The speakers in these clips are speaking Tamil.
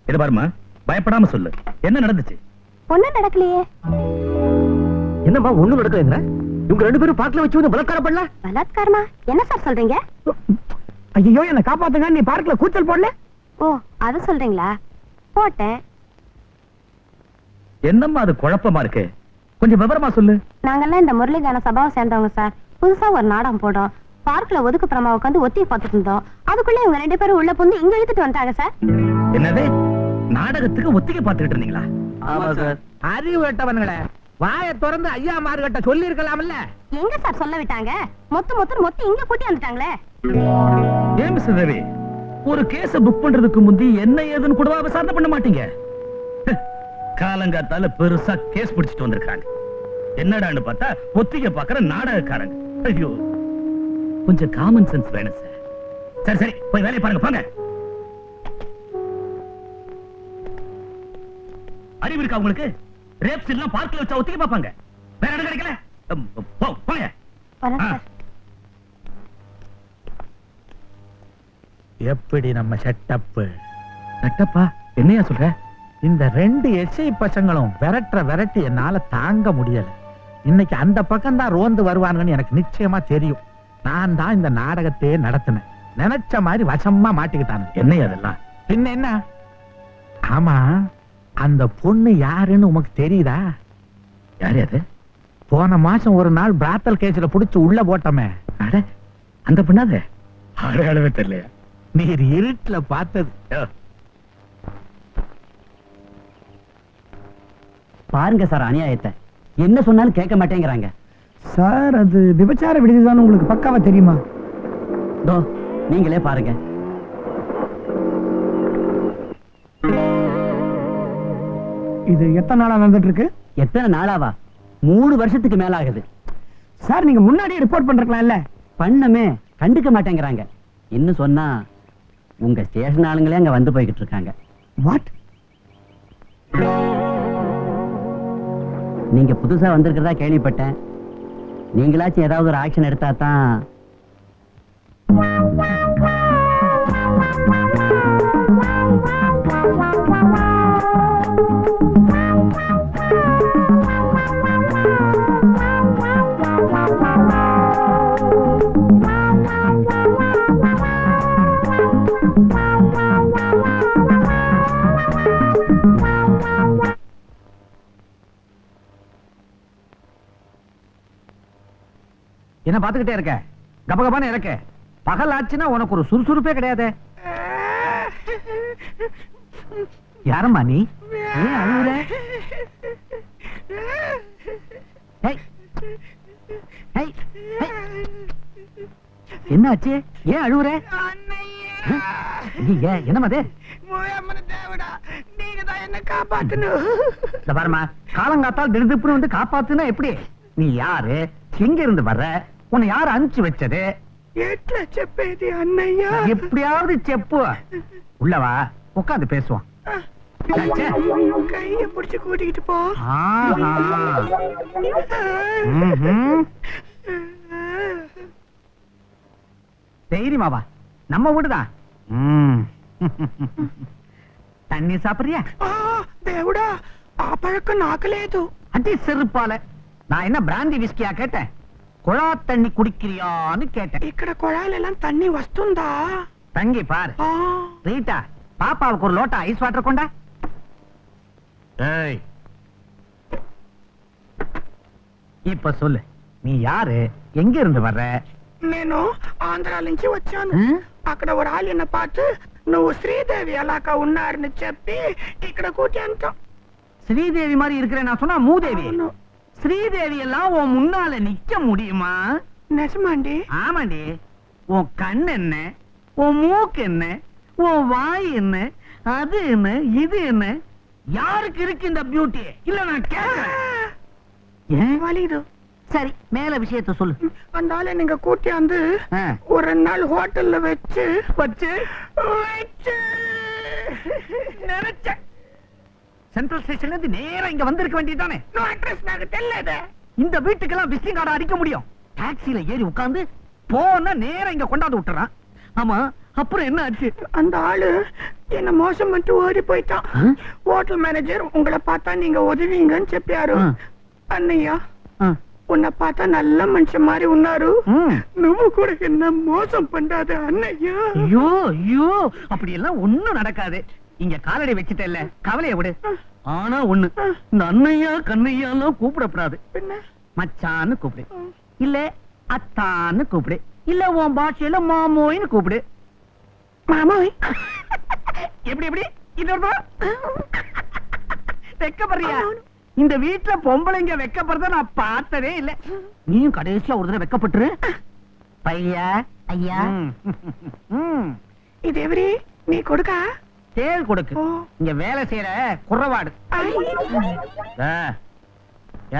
இது பாருமா, பயப்படாம சொல்லு, என்ன நடந்துச்சு? ஒண்ணும் நடக்கலையே. என்னம்மா ஒண்ணும் நடக்கலைங்கிற? இவங்க ரெண்டு பேரும் பார்க்கல வச்சு வந்து பலாத்காரம் பண்ணல? பலாத்காரமா? என்ன சார் சொல்றீங்க? ஐயோ, என்ன காப்பாத்துங்க, நீ பார்க்கல கூச்சல் போடல? ஓ, அது சொல்றீங்களா? போட்டேன். என்னம்மா அது குழப்பமா இருக்கு, கொஞ்சம் விவரமா சொல்லு. நாங்கெல்லாம் இந்த முரளிகான சபாவை சேர்ந்தவங்க சார். புதுசா ஒரு நாடகம் போடுறோம். பார்க்ல ஒதுக்குப்புறமா உட்காந்து ஒத்தி பார்த்துட்டு இருந்தோம். அதுக்குள்ள இவங்க ரெண்டு பேரும் உள்ள புந்து இங்க இழுத்துட்டு வந்துட்டாங்க சார். என்னது, நாடகத்துக்கு ஒத்திகை பார்த்துக்கிட்டு இருந்தீங்களா? ஆமா சார். அறிவு கட்டவனுங்களே, வாயை திறந்து ஐயா மார்கிட்ட சொல்லி இருக்கலாம்ல. எங்க சார் சொல்ல விட்டாங்க? மொத்தி இங்க கூட்டி வந்துட்டாங்களே. ஏன் மிஸ்டர் ரவி, ஒரு கேஸ புக் பண்றதுக்கு முந்தி என்ன ஏதுன்னு கூட விசாரணை பண்ண மாட்டீங்க? காலங்காத்தால பெருசா கேஸ் பிடிச்சிட்டு வந்திருக்காங்க. என்னடான்னு பார்த்தா ஒத்திகை பார்க்கற நாடகக்காரங்க. ஐயோ, கொஞ்சம் காமன் சென்ஸ் வேணும் சார். சரி சரி, போய் வேலையை பாருங்க, போங்க. அறிவு இருக்கா உங்களுக்கு? ரேப்ஸ் எல்லாம் பார்க்கல வச்சா ஒத்திகை பார்ப்பாங்க, வேற இடம் கிடைக்கல. போங்க. எப்படி நம்ம செட்டப்? நட்டப்பா, என்னையா சொல்ற? இந்த ரெண்டு எஸ்ஐ பசங்களும் விரட்டி என்னால தாங்க முடியல. இன்னைக்கு அந்த பக்கம் தான் ரோந்து வருவானுங்கன்னு எனக்கு நிச்சயமா தெரியும். நான் தான் இந்த நாடகத்தையே நடத்தினேன். நினைச்ச மாதிரி வசமா மாட்டிக்கிட்டானு. என்னையா அதெல்லாம்? பின்ன என்ன? ஆமா, அந்த பொண்ணு யாருன்னு உனக்கு தெரியுதா? யாரு அது? போன மாசம் ஒரு நாள் பிராத்தல் கேஸ்ல புடிச்சு உள்ள போட்டோமே. அட, அந்த பொண்ணாத? அடையாளமே தெரியலையா? நீர் இருட்டுல பார்த்தது. பாருங்க சார் அநியாயத்தை, என்ன சொன்னாலும் கேட்க மாட்டேங்கிறாங்க சார். அது விபச்சார விடுதிதான், உங்களுக்கு பக்காவா தெரியுமா? தோ நீங்களே பாருங்க. இது எத்தனை நாளா நடந்துட்டு இருக்கு? எத்தனை நாளாவா? 3 வருஷத்துக்கு மேல ஆகுது சார். நீங்க முன்னாடியே ரிப்போர்ட் பண்றீங்களாம்ல? பண்ணமே, கண்டுக்க மாட்டேங்கிறாங்க. இன்னும் சொன்னா உங்க ஸ்டேஷன் ஆளுங்களே அங்க வந்து போய்கிட்டு இருக்காங்க. வாட்? நீங்க புதுசா வந்திருக்கிறதா கேள்விப்பட்டேன். நீங்களாச்சும் ஏதாவது ஒரு ஆக்ஷன் எடுத்தா தான். என்ன பாத்துக்கிட்டே இருக்க? கபகபான இருக்க. பகல் ஆச்சுன்னா உனக்கு ஒரு சுறுசுறுப்பே கிடையாது. யாரம்மா நீ? ஏன் அழுகுற? என்னாச்சு? ஏன் அழுகுற? என்னமா அது? காலங்காத்தால் திடுதிப்புன்னு வந்து காப்பாத்துனா எப்படி? நீ யாரு? எங்க இருந்து வர்ற? உன்னை யாரு அனுப்பிச்சு வச்சது? எப்படியாவது செப்பு. உள்ளவா, உட்காந்து பேசுவான். கைய பிடிச்சு கூட்டிக்கிட்டு போ. தைரியமாவா? நம்ம வீடுதான். தண்ணி சாப்பிடுறியா? தேவடா, ఆ పழக்கம் నాకు లేదు. அடி செருப்பால. நான் என்ன பிராந்தி விஸ்கியா கேட்டேன்? குழா தண்ணி குடிக்கிறியான்னு கேட்டேன். ఇక్కడ కొళాయిలెல்லாம் தண்ணி వస్తుందా? தங்கி பாரு. ரீட்டா, பாப்பாவுக்கு ஒரு லோட்டா ஐஸ் வாட்டர் கொண்டா. ஏய், இப்ப சொல்லு, நீ யாரு? எங்க இருந்து வர்ற? నేను ఆంధ్రా నుంచి వచ్చాను. అక్కడ ఒక ఆలు என்ன பார்த்து నువ్వు శ్రీదేవి అలాగా ఉన్నారని చెప్పి ఇక్కడ కూర్చోంటా. ஸ்ரீதேவி மாதிரி இருக்கிறேன் நான் சொன்னா மூதேவி. ஸ்ரீதேவி எல்லாம் உன் முன்னால நிக்க முடியுமா? நிஜமாண்டி? ஆமாண்டி. உன் கண் என்ன, உன் மூக்கு என்ன, உன் வாய் என்ன, அது என்ன, இது என்ன? யாருக்கு இருக்கு இந்த பியூட்டி? இல்ல நான் கேக்குறேன். ஏன் வலிது? சரி, மேல விஷயத்தை சொல்லு. அந்த ஆளை நீங்க கூட்டியாந்து ஒரு 2 நாள் ஹோட்டல்ல வச்சு நினைச்ச சென்ட்ரல் ஸ்டேஷன்ல இருந்து நேரா இங்க வந்திருக்க வேண்டியதானே? இந்த வீட்டுக்கெல்லாம் விசிட்டிங் கார்டு அடிக்க முடியும். டாக்ஸில ஏறி உட்கார்ந்து போனா நேரா இங்க கொண்டாந்து விட்டுறான். ஆமா, அப்புறம் என்ன ஆச்சு? அந்த ஆளு என்ன மோசம் பண்ணிட்டு ஓடி போயிட்டான். ஹோட்டல் மேனேஜர் உங்களை பார்த்தா நீங்க உதவிங்கன்னு చెప్పారు. అన్నయ్య உன்னை பார்த்தா நல்ல மனுஷன் மாதிரி உன்னாரு. నువ్వు కూడా என்ன மோசம் பண்ணாத அண்ணய்யா. ஐயோ ஐயோ, அப்படி எல்லாம் ஒண்ணும் நடக்காது. இங்க காலடி வச்சிட்டல்ல, கவலைய விடு. ஆனா ஒண்ணு, இந்த அண்ணையா கண்ணையா எல்லாம் கூப்பிடப்படாது. மச்சான்னு கூப்பிடு, இல்ல அத்தான்னு கூப்பிடு, இல்ல உன் பாஷையில மாமோயின்னு கூப்பிடு. மாமோய் எப்படி எப்படி இன்னொரு வெக்கப்படுறியா? இந்த வீட்டுல பொம்பளைங்க வெக்கப்படுறத நான் பார்த்ததே இல்ல. நீயும் கடைசியா ஒரு தடவை வெக்கப்பட்டுரு. பையா ஐயா இது எவரி நீ கொடுக்கா? தேல் கொடுக்கு. இங்க வேலை செய்யற குறவாடு.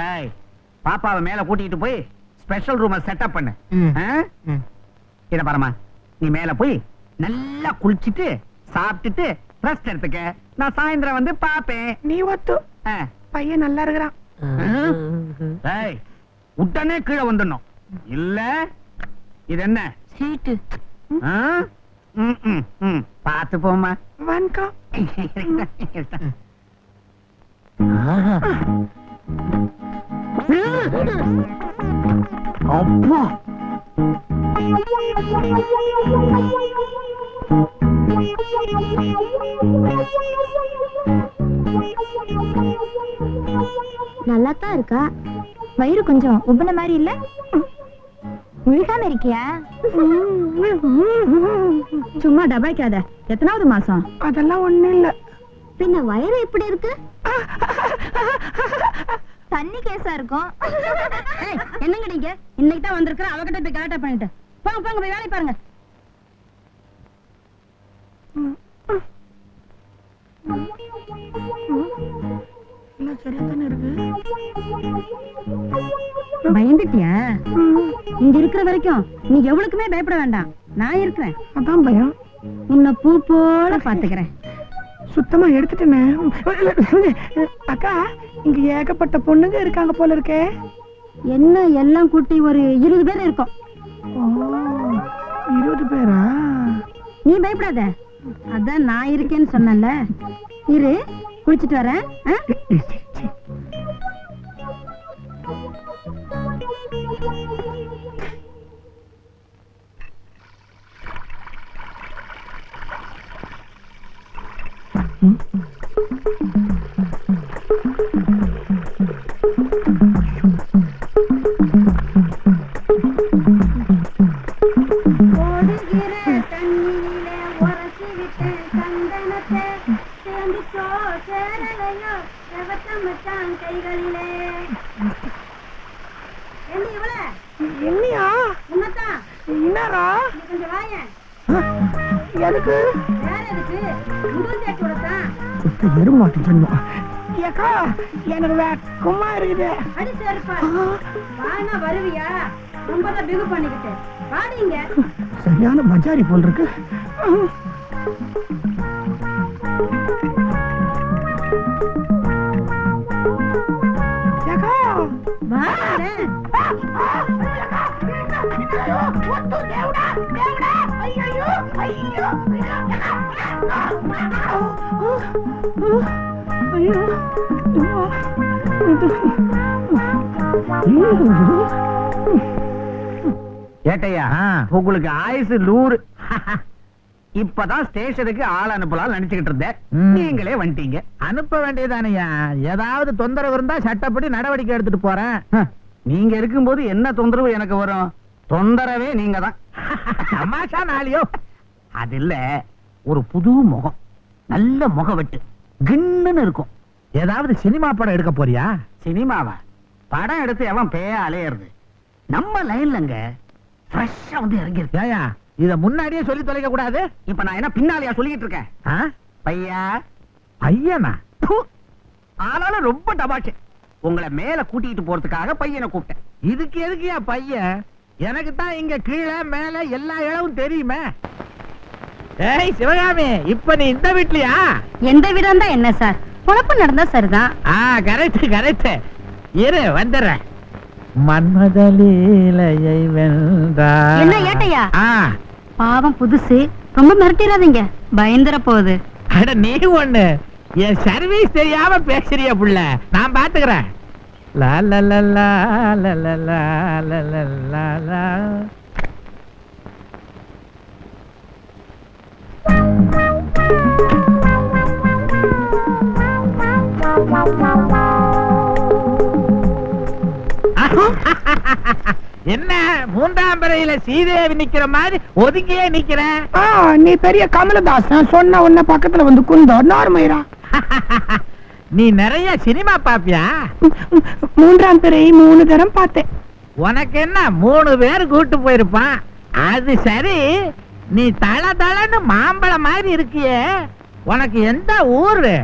ஏய், பாப்பாவை மேல கூட்டிட்டு போய் ஸ்பெஷல் ரூம் செட்டப் பண்ணு. இத பாருமா, நீ மேல போய் நல்லா குளிச்சிட்டு சாப்பிட்டுட்டு ரெஸ்ட் எடுத்துக்க. நான் சாயந்தரம் வந்து பாப்பேன். நீ ஒத்து பையன் நல்லா இருக்கிறான். ஏய், உடனே கீழே வந்துடணும். இல்ல இது என்ன சீட்டு? பாத்து போமா. வணக்கா. அப்பா நல்லாத்தான் இருக்கா. வயிறு கொஞ்சம் உப்புன மாதிரி இல்ல? முழுகாம இருக்கியா? சும்மா டபாய்க்காத. எத்தனாவது மாசம்? அதெல்லாம் ஒண்ணும் இல்ல. பின்ன வயிறு எப்படி இருக்கு? தண்ணி கேஸா இருக்கும். என்னங்க நீங்க இன்னைக்கு தான் வந்திருக்கிற, அவகிட்ட போய் கலாட்டா பண்ணிட்டு போங்க போங்க, போய் வேலை பாருங்க. பயந்துட்டியா? இங்க இருக்கிற வரைக்கும் நீ எவ்வளவுக்குமே பயப்பட வேண்டாம். நான் இருக்கிறேன். அதான் பயம். உன்னை பூ போல பாத்துக்கிறேன். சுத்தமா எடுத்துட்டேனே. அக்கா, இங்க ஏகப்பட்ட பொண்ணுங்க இருக்காங்க போல இருக்கே. என்ன எல்லாம் கூட்டி ஒரு 20 பேர் இருக்கும். 20 பேரா? நீ பயப்படாத, அதான் நான் இருக்கேன்னு சொன்னல. இரு, குளிச்சிட்டு வரேன். என்னையா? என்னரா? எதுக்கு? எருமாட்டு சொன்னோம். ஏக்கா, எனக்கு வெக்கமா இருக்குது. வருவியா? ரொம்பதான் பிகு பண்ணிக்கிட்டு வாடிங்க. சரியான பஜாரி போல் இருக்கு. ஏக்கா, ஏட்டையா, உங்களுக்கு ஆயுசு 100. இப்பதான் ஸ்டேஷனுக்கு ஆள் அனுப்பலாம் நினைச்சுக்கிட்டு இருந்தேன். நீங்களே வந்துட்டீங்க. அனுப்ப வேண்டியதானையா? ஏதாவது தொந்தரவு இருந்தா சட்டப்படி நடவடிக்கை எடுத்துட்டு போறேன். நீங்க இருக்கும்போது என்ன தொந்தரவு எனக்கு வரும்? தொந்தரவே நீங்க தான். தமாஷா நாளியோ. அது இல்ல, ஒரு புது முகம், நல்ல முகவெட்டு, கிண்ணுன்னு இருக்கும். ஏதாவது சினிமா படம் எடுக்க போறியா? சினிமாவா? படம் எடுத்து எவன் பேய அலையிறது? நம்ம லைன்லங்க ஃப்ரெஷ்ஷா வந்து இறங்கிருக்கு. ஏயா, இத முன்னாடியே சொல்லி தொலைக்க கூடாது. இப்ப நான் என்ன பின்னாலையா சொல்லிட்டு இருக்கேன்? பையா பையனா? ஆனாலும் ரொம்ப டபாச்சு. உங்களை மேல கூட்டிட்டு போறதுக்காக பையனை கூப்பிட்டேன். இதுக்கு எதுக்குயா பையன்? எனக்கு தான் இங்க கீழே மேல எல்லா இடமும் தெரியுமே. ஏய் சிவகாமி, இப்ப நீ இந்த வீட்லயா? எந்த வீடா இருந்தா என்ன சார், பொழப்பு நடந்தா சரிதான். Correct correct. இரு வந்துடுறேன். மன்மத லீலையை வென்றார். என்ன ஏட்டையா? பாவம் புதுசு, ரொம்ப மிரட்டிடாதீங்க, பயந்துற போகுது. அட நீ ஒண்ணு என் சர்வீஸ் தெரியாம பேசுறிய புள்ள, நான் பாத்துக்கிறேன். லா லா லா லா லா லா லா லா லா லா. என்ன மூன்றாம் பிறையில சீதேவி நிக்கிற மாதிரி ஒதுங்கியே நிக்கிற? நீ பெரிய கமலதாசன், சொன்ன உன்ன பக்கத்துல வந்து குந்தோ நார்மயிரா. நீ நிறைய சினிமா பாப்பியா? 3ஆம் பிறை 3 தரம் பார்த்தேன். உனக்கு என்ன 3 பேர் கூட்டு போயிருப்பான். அது சரி, நீ தள தளன்னு மாம்பழம் மாதிரி இருக்கியே, உனக்கு எந்த ஊரு?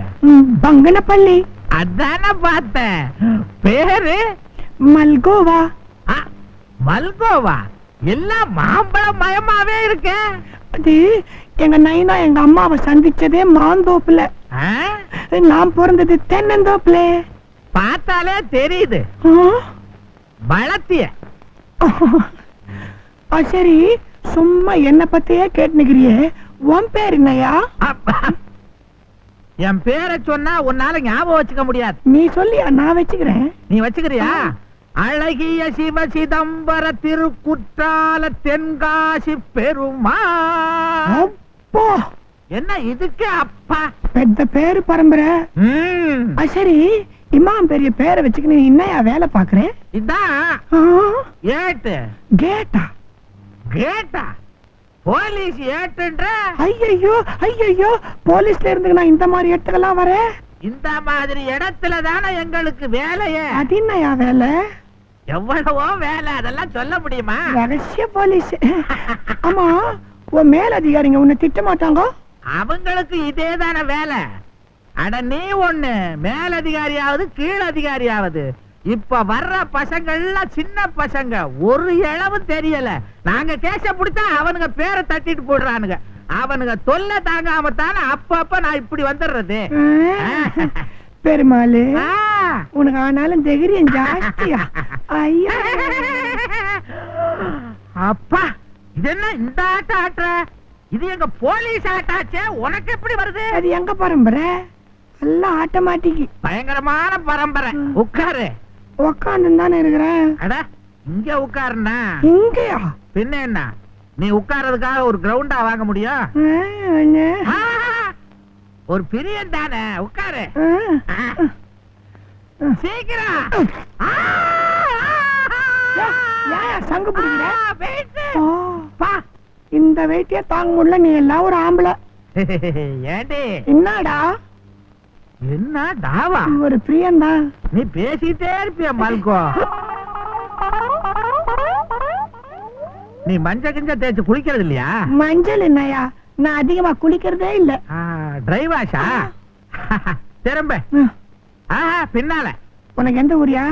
பங்கனப்பள்ளி. அதான பார்த்தேன். பேரு மல்கோவா. மல்கோவா? எல்லாம் மாம்பழம் மயமாவே இருக்க. அது எங்க நைனா எங்க அம்மாவை சந்திச்சதே மாந்தோப்புல. நான் பிறந்தது தென்னந்தோப்புல. பார்த்தாலே தெரியுது. வளர்த்திய. சரி, சும்மா என்ன பத்தியே கேட்டுக்கிறியே, உன் பேர் என்னையா? என் பேரை சொன்னா உன்னால ஞாபகம் வச்சுக்க முடியாது. நீ சொல்லியா, நான் வச்சுக்கிறேன். நீ வச்சுக்கிறியா? அழகிய சிவ சிதம்பர திருக்குற்றால தென்காசி பெருமா. அப்பா, என்ன இதுக்கு அப்பா? பெத்த பேரு பரம்பரை. சரி, இமாம் பெரிய பேரை வச்சுக்கிட்டு நீ என்னையா வேலை பாக்குறேன்? இதான் ஏட்டு. கேட்டா? கேட்டா? போலீஸ் ஏட்டுன்ற? ஐயோ ஐயோ, போலீஸ்ல இருந்து நான் இந்த மாதிரி இடத்துக்கெல்லாம் வரேன். இந்த மாதிரி இடத்துல தானே எங்களுக்கு வேலையே. அது என்னையா வேலை? எவ்வளவோ வேலை, அதெல்லாம் சொல்ல முடியுமா? ரகசிய போலீஸ். ஆமா, உன் மேலதிகாரிங்க உன்னை திட்ட மாட்டாங்க? அவங்களுக்கு இதே தானே வேலை. அட நீ ஒண்ணு மேலதிகாரியாவது கீழதிகாரியாவது. இப்ப வர்ற பசங்கள்லாம் சின்ன பசங்க, ஒரு இளவும் தெரியல. நாங்க கேச பிடிச்சா அவனுங்க பேரை தட்டிட்டு போடுறானுங்க. அவனுங்க தொல்லை தாங்காம தானே அப்பப்ப நான் இப்படி வந்துடுறது. பெருமாளு, உனக்கு ஆனாலும் தைரியம் ஜாஸ்தியா? ஐயா அப்பா, இது என்ன இந்த ஆட்டம் ஆட்டுற? இது எங்க போலீஸ் ஆட்டாச்சே, உனக்கு எப்படி வருது? அது எங்க பரம்பரை? எல்லாம் ஆட்டோமேட்டிக். பயங்கரமான பரம்பரை. உட்காரு. உட்காந்து தானே இருக்கிறேன். அட இங்க உட்காருனா? இங்கயா? பின்ன என்ன, நீ உட்கார்றதுக்காக ஒரு கிரவுண்டா வாங்க முடியும்? ஒரு பிரியன் தானே, உட்காரு. சீக்கிரம். சங்கு பிடிக்கிற இந்த வெயிட்டிய தாங்க முடியல. நீ எல்லாம் ஒரு ஆம்பளை. ஏண்டி? என்னடா? என்ன டாவா? ஒரு பிரியன் தான். நீ பேசிட்டே இருப்பிய மல்கோ. நீ மஞ்சள் கிஞ்ச தேய்ச்சி குளிக்கிறது இல்லையா? மஞ்சள் என்னையா, நான் அதிகமா குளிக்கிறதே இல்ல. டிரைவாஷா? திரும்ப பின்னால. உனக்கு எந்த ஊரியா?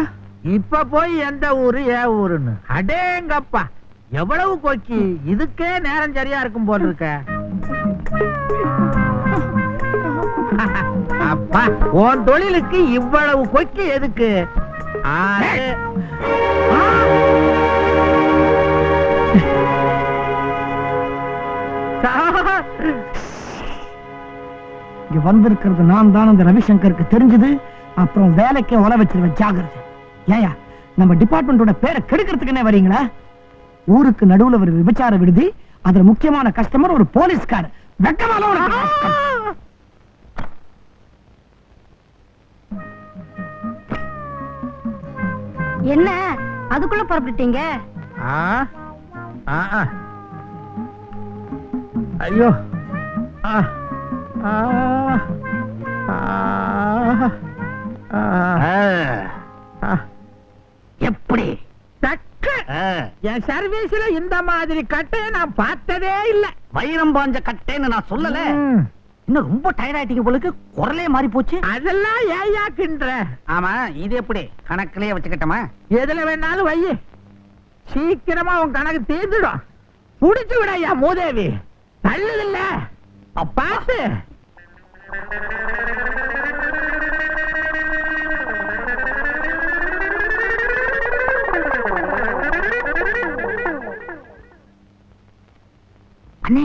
இப்ப போய் எந்த ஊரு ஏன் ஊருன்னு? அடேங்கப்பா, எவ்வளவு கொக்கி! இதுக்கே நேரம் சரியா இருக்கும் போல் இருக்க. அப்பா, உன் தொழிலுக்கு இவ்வளவு கொக்கி எதுக்கு? இங்க வந்திருக்கிறது நான் தான். அந்த ரவிசங்கருக்கு தெரிஞ்சது, அப்புறம் வேலைக்கே ஒல வச்சிருவேன். ஜாகிரதை. ஏயா, நம்ம டிபார்ட்மெண்டோட பேரை கெடுக்கிறதுக்குன்னே வரீங்களா? ஊருக்கு நடுவுல ஒரு விபச்சார விடுதி, அதுல முக்கியமான கஸ்டமர் ஒரு போலீஸ்கார். வெக்கமால என்ன அதுக்குள்ள புறப்பட்டுட்டீங்க? ஐயோ, எப்படி என் சர்வீஸ்ல இந்த மாதிரி கட்டை நான் பார்த்ததே இல்ல. வைரம் பாஞ்ச கட்டேன்னு நான் சொல்லல. இன்னும் ரொம்ப டயர்ட் ஆயிட்டீங்க போலுக்கு, குரலே மாறி போச்சு. அதெல்லாம் ஏயாக்குன்ற. ஆமா, இது எப்படி கணக்கிலேயே வச்சுக்கிட்டமா? எதுல வேணாலும் வை, சீக்கிரமா உன் கணக்கு தீர்ந்துடும். புடிச்சு விடையா மூதேவி, தள்ளுதில்ல. பாத்து அண்ணே,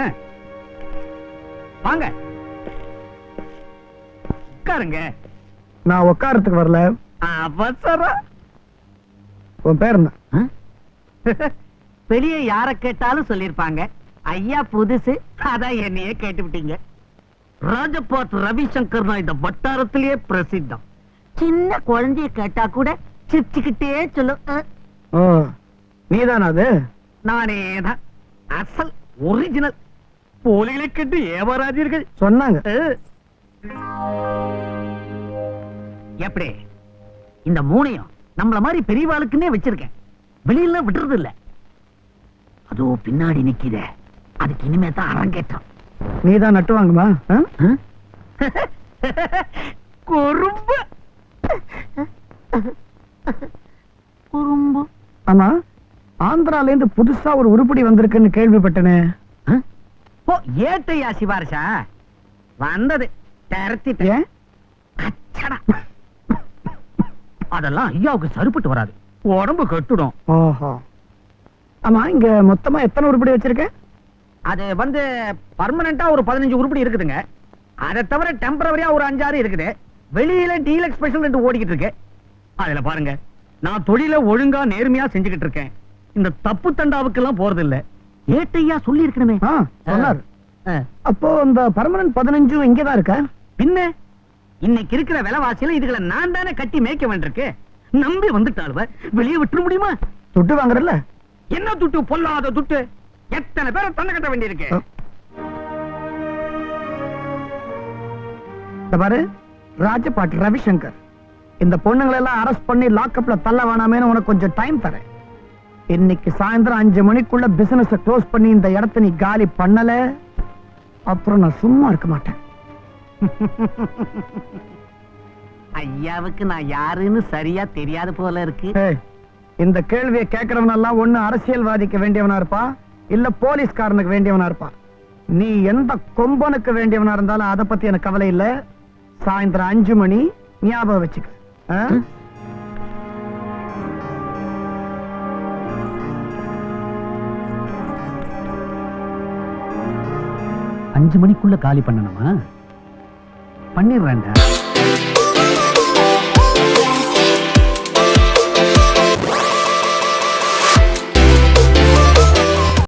ஆ. வாங்க உட்காருங்க. நான் உட்காரத்துக்கு வரல. அவசரம். உன் பேர் என்ன? வெளியே யார கேட்டாலும் சொல்லிருப்பாங்க ஐயா புதுசு, அதான் என்னையே கேட்டுவிட்டீங்க. ராஜபாட் ரவிசங்கர் தான் இந்த வட்டாரத்திலேயே பிரசித்தம். சின்ன குழந்தைய கேட்டா கூட சிரிச்சுக்கிட்டே சொல்லும். ஓ, நீதானா அது? நானேதான் அசல் ஒரிஜினல். போலிகளை கேட்டு ஏவராஜர்கள் சொன்னாங்க. எப்படி இந்த மூணையும் நம்மள மாதிரி பெரியவாளுக்குன்னே வச்சிருக்கேன். வெளியில விடுறது இல்ல. அதோ பின்னாடி நிக்கிற, அதுக்கு இனிமே தான் அரங்கேற்றம். நீதான் நட்டு வாங்குமா? குறும்பு குறும்பு. ஆமா, ஆந்திரால இருந்து புதுசா ஒரு உருப்படி வந்திருக்குன்னு கேள்விப்பட்டனே. ஓ, ஏட்டையா சிபாரிசா வந்தது. ஏன்? அதெல்லாம் ஐயாவுக்கு சரிப்பட்டு வராது, உடம்பு கட்டுடும். ஓஹோ. ஆமா, இங்க மொத்தமா எத்தனை உருப்படி வச்சிருக்க? அது வந்து பர்மனண்டா ஒரு 15 உருப்படி இருக்குதுங்க. அதை தவிர டெம்பரவரியா ஒரு 5-6 இருக்குது. வெளியில டீலக்ஸ் ஸ்பெஷல் 2 ஓடிக்கிட்டு இருக்கு. அதுல பாருங்க, நான் தொழில ஒழுங்கா நேர்மையா செஞ்சுக்கிட்டு இருக்கேன். இந்த தப்பு தண்டாவுக்கு எல்லாம் போறது இல்ல. ஏட்டையா சொல்லி இருக்கணுமே. சொன்னார். அப்போ இந்த பர்மனன்ட் 15 இங்கதான் இருக்க? பின்ன இன்னைக்கு இருக்கிற விலைவாசியில இதுகளை நான் தானே கட்டி மேய்க்க வேண்டியிருக்கு. நம்பி வந்துட்டாளுவ, வெளியே விட்டுற முடியுமா? துட்டு வாங்குறல்ல? என்ன துட்டு? பொல்லாத துட்டு. எத்தனை பேரை தன்னை கட்ட வேண்டியிருக்கு. இந்த பாரு, ராஜபாட் ரவிசங்கர், இந்த பொண்ணுங்களை எல்லாம் அரெஸ்ட் பண்ணி லாக்அப்ல தள்ள வேணாமேன்னு உனக்கு கொஞ்சம் டைம் தரேன். இன்னைக்கு சாயந்தரம் 5 மணிக்குள்ள பிசினஸ் க்ளோஸ் பண்ணி இந்த இடத்தை நீ காலி பண்ணல, அப்புறம் நான் சும்மா இருக்க மாட்டேன். ஐயாவுக்கு நான் யாருன்னு சரியா தெரியாது போல இருக்கு. இந்த கேள்வியை கேட்கறவனெல்லாம் ஒண்ணு அரசியல்வாதிக்கு வேண்டியவனா இருப்பா, இல்ல போலீஸ்காரனுக்கு வேண்டியவனா இருப்பா. நீ எந்த கொம்பனுக்கு வேண்டியவனா இருந்தாலும் அதை பத்தி எனக்கு கவலை இல்ல. சாயந்தரம் 5 மணி ஞாபகம் வச்சுக்க. 5 மணிக்குள்ள காலி பண்ணணுமா? பண்ணிடுறேன்டா.